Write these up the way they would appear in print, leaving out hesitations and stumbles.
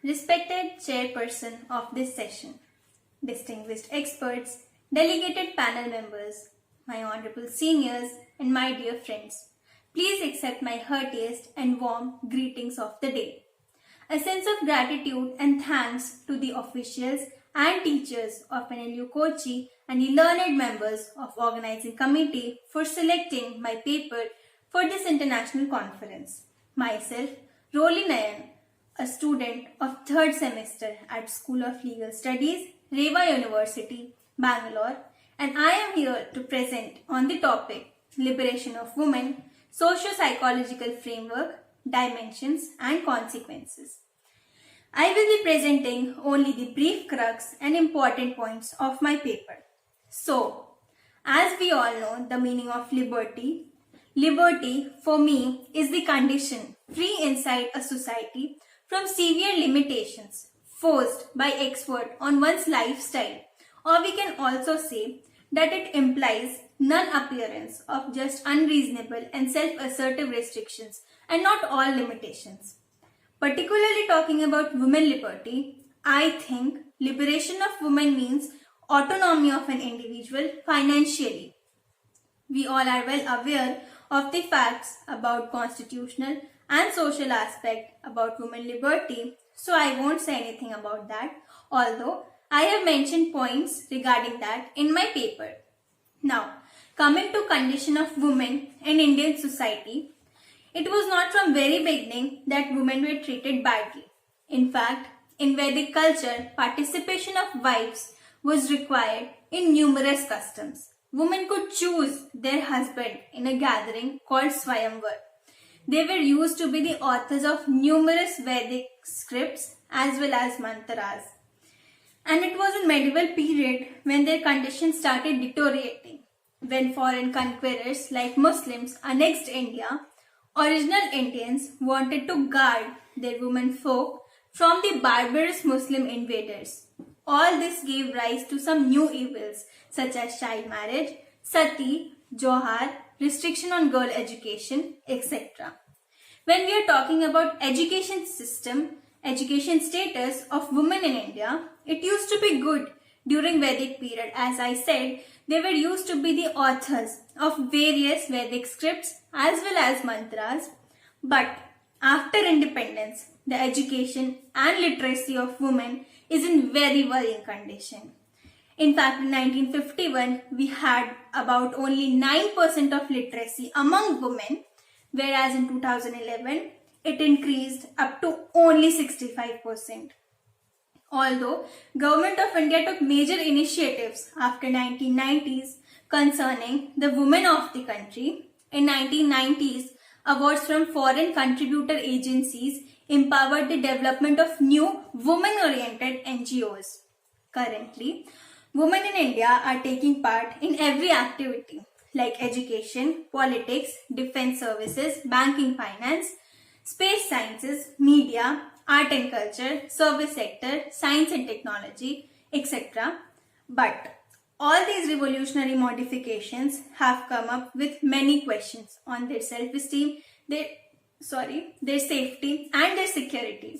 Respected chairperson of this session, distinguished experts, delegated panel members, my honorable seniors, and my dear friends, please accept my heartiest and warm greetings of the day. A sense of gratitude and thanks to the officials and teachers of NLU Kochi and the learned members of organizing committee for selecting my paper for this international conference. Myself, Roli Nayan, a student of third semester at School of Legal Studies, Reva University, Bangalore, and I am here to present on the topic Liberation of Women, Socio-Psychological Framework, Dimensions and Consequences. I will be presenting only the brief crux and important points of my paper. So, as we all know the meaning of liberty, liberty for me is the condition free inside a society from severe limitations forced by expert on one's lifestyle, or we can also say that it implies non-appearance of just unreasonable and self-assertive restrictions and not all limitations. Particularly talking about women liberty, I think liberation of women means autonomy of an individual financially. We all are well aware of the facts about constitutional and social aspect about women liberty, so I won't say anything about that, although I have mentioned points regarding that in my paper. Now, coming to condition of women in Indian society, it was not from very beginning that women were treated badly. In fact, in Vedic culture, participation of wives was required in numerous customs. Women could choose their husband in a gathering called Swayamvar. They were used to be the authors of numerous Vedic scripts as well as mantras. And it was in medieval period when their condition started deteriorating. When foreign conquerors like Muslims annexed India, original Indians wanted to guard their women folk from the barbarous Muslim invaders. All this gave rise to some new evils such as child marriage, sati, johar, restriction on girl education, etc. When we are talking about education system, education status of women in India, it used to be good during Vedic period. As I said, they were used to be the authors of various Vedic scripts as well as mantras. But after independence, the education and literacy of women is in very worrying condition. In fact, in 1951, we had about only 9% of literacy among women, whereas in 2011, it increased up to only 65%. Although Government of India took major initiatives after 1990s concerning the women of the country, in 1990s, awards from foreign contributor agencies empowered the development of new women-oriented NGOs. Currently, women in India are taking part in every activity like education, politics, defense services, banking finance, space sciences, media, art and culture, service sector, science and technology, etc. But all these revolutionary modifications have come up with many questions on their self-esteem, their safety and their security.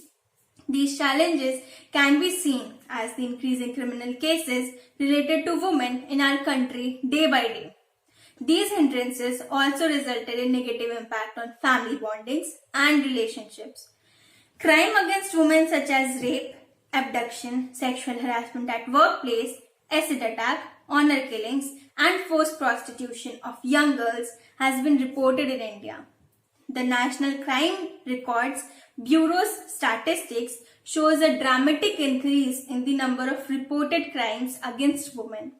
These challenges can be seen as the increasing criminal cases related to women in our country day by day. These hindrances also resulted in negative impact on family bondings and relationships. Crime against women such as rape, abduction, sexual harassment at workplace, acid attack, honor killings and forced prostitution of young girls has been reported in India. The National Crime Records Bureau's statistics shows a dramatic increase in the number of reported crimes against women.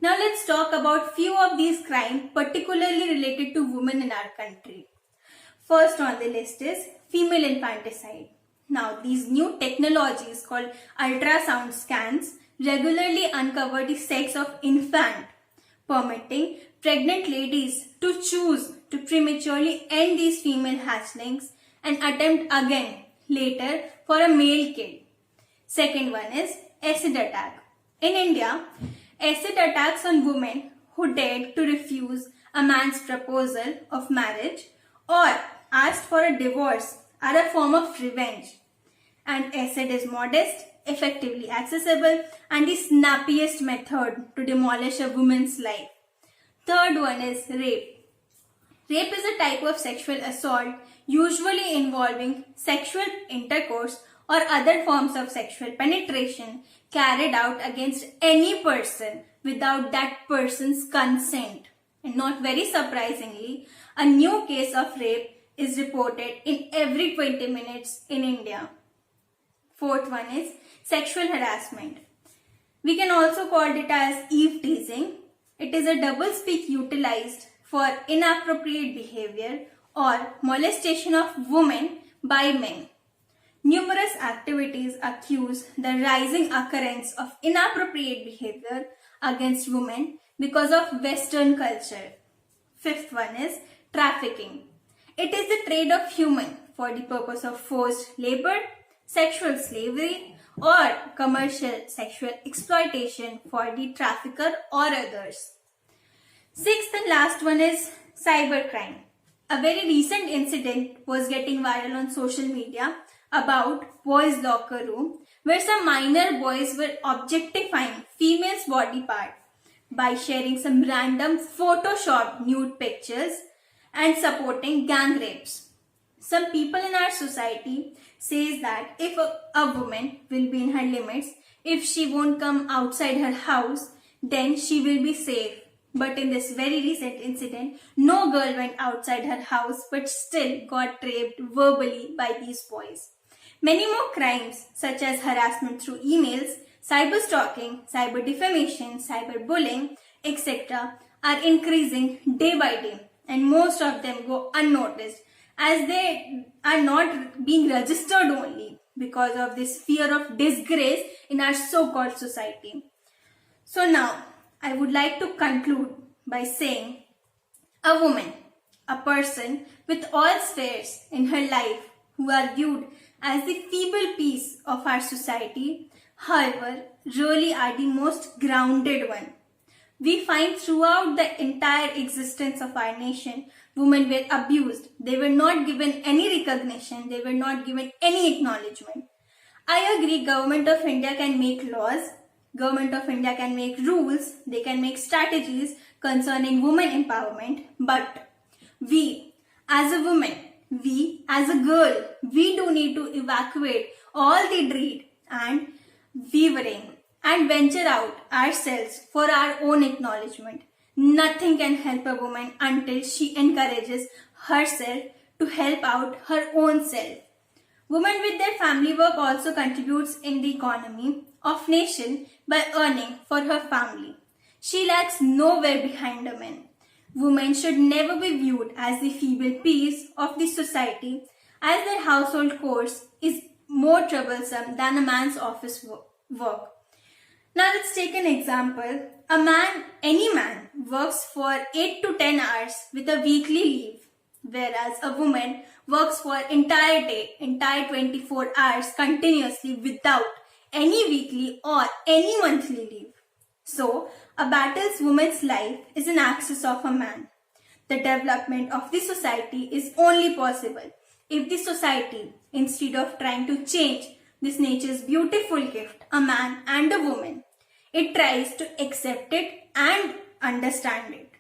Now let's talk about few of these crimes particularly related to women in our country. First on the list is female infanticide. Now these new technologies called ultrasound scans regularly uncover the sex of infant, permitting pregnant ladies to choose to prematurely end these female hatchlings and attempt again later for a male kid. Second one is acid attack. In India, acid attacks on women who dared to refuse a man's proposal of marriage or asked for a divorce are a form of revenge. and acid is modest, effectively accessible, and the snappiest method to demolish a woman's life. Third one is rape. Rape is a type of sexual assault usually involving sexual intercourse or other forms of sexual penetration carried out against any person without that person's consent. And not very surprisingly, a new case of rape is reported in every 20 minutes in India. Fourth one is sexual harassment. We can also call it as eve teasing. It is a doublespeak utilized for inappropriate behavior or molestation of women by men. Numerous activities accuse the rising occurrence of inappropriate behavior against women because of Western culture. Fifth one is trafficking. It is the trade of human for the purpose of forced labor, sexual slavery, or commercial sexual exploitation for the trafficker or others. Sixth and last one is cybercrime. A very recent incident was getting viral on social media about boys' locker room where some minor boys were objectifying females' body part by sharing some random photoshopped nude pictures and supporting gang rapes. Some people in our society says that if a woman will be in her limits, if she won't come outside her house, then she will be safe. But in this very recent incident, no girl went outside her house but still got raped verbally by these boys. Many more crimes such as harassment through emails, cyber stalking, cyber defamation, cyber bullying, etc. are increasing day by day, and most of them go unnoticed as they are not being registered only because of this fear of disgrace in our so-called society. So now, I would like to conclude by saying a woman, a person with all spheres in her life who are viewed as the feeble piece of our society, however, really are the most grounded one. We find throughout the entire existence of our nation, women were abused. They were not given any recognition. They were not given any acknowledgement. I agree, Government of India can make laws. Government of India can make rules. They can make strategies concerning women empowerment. But we, as a woman, we, as a girl, we do need to evacuate all the dread and wavering and venture out ourselves for our own acknowledgement. Nothing can help a woman until she encourages herself to help out her own self. Women with their family work also contributes in the economy of nation by earning for her family. She lags nowhere behind a man. Women should never be viewed as the feeble piece of the society, as their household chores is more troublesome than a man's office work. Now let's take an example. Any man works for 8 to 10 hours with a weekly leave, whereas a woman works for entire day, entire 24 hours continuously without any weekly or any monthly leave. So, a battle's woman's life is an axis of a man. The development of the society is only possible if the society, instead of trying to change this nature's beautiful gift, a man and a woman, it tries to accept it and understand it.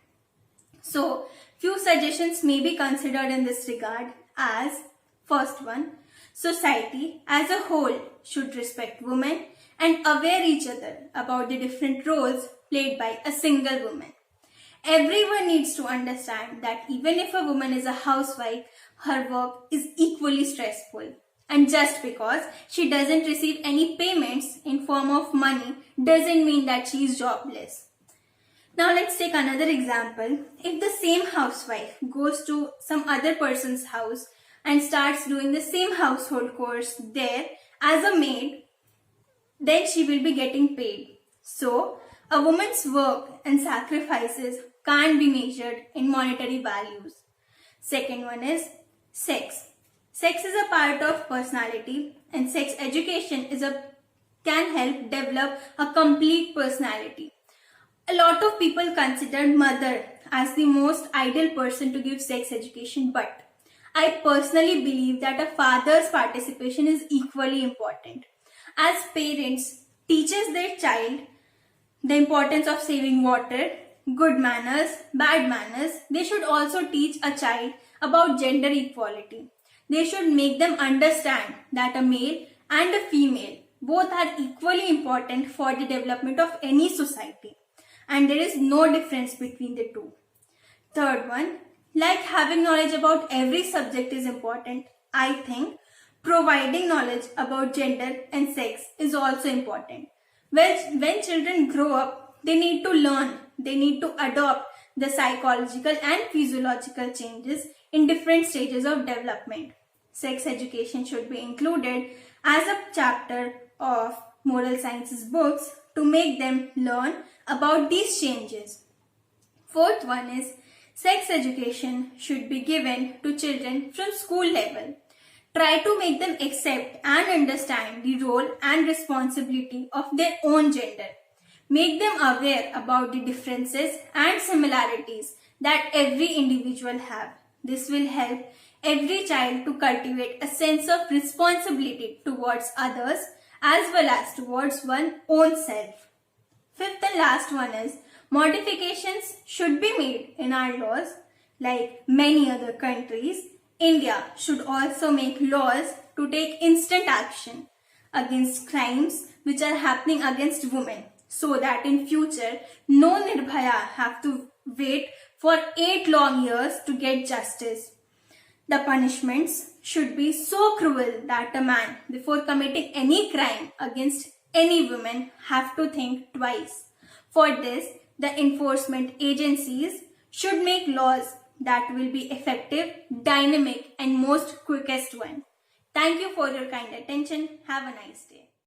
So, few suggestions may be considered in this regard as, first one, society as a whole should respect women and aware each other about the different roles played by a single woman. Everyone needs to understand that even if a woman is a housewife, her work is equally stressful. And just because she doesn't receive any payments in form of money doesn't mean that she is jobless. Now let's take another example. If the same housewife goes to some other person's house and starts doing the same household chores there as a maid, then she will be getting paid. So, a woman's work and sacrifices can't be measured in monetary values. Second one is sex. Sex is a part of personality, and sex education can help develop a complete personality. A lot of people consider mother as the most ideal person to give sex education, but I personally believe that a father's participation is equally important. As parents teaches their child the importance of saving water, good manners, bad manners, they should also teach a child about gender equality. They should make them understand that a male and a female both are equally important for the development of any society, and there is no difference between the two. Third one, like having knowledge about every subject is important, I think providing knowledge about gender and sex is also important. When children grow up, they need to learn, they need to adopt the psychological and physiological changes in different stages of development. Sex education should be included as a chapter of moral sciences books to make them learn about these changes. Fourth one is sex education should be given to children from school level. Try to make them accept and understand the role and responsibility of their own gender. Make them aware about the differences and similarities that every individual have. This will help every child to cultivate a sense of responsibility towards others as well as towards one's own self. Fifth and last one is modifications should be made in our laws. Like many other countries, India should also make laws to take instant action against crimes which are happening against women, so that in future no Nirbhaya have to wait for 8 long years to get justice. The punishments should be so cruel that a man, before committing any crime against any woman, have to think twice. For this, the enforcement agencies should make laws that will be effective, dynamic, and most quickest one. Thank you for your kind attention. Have a nice day.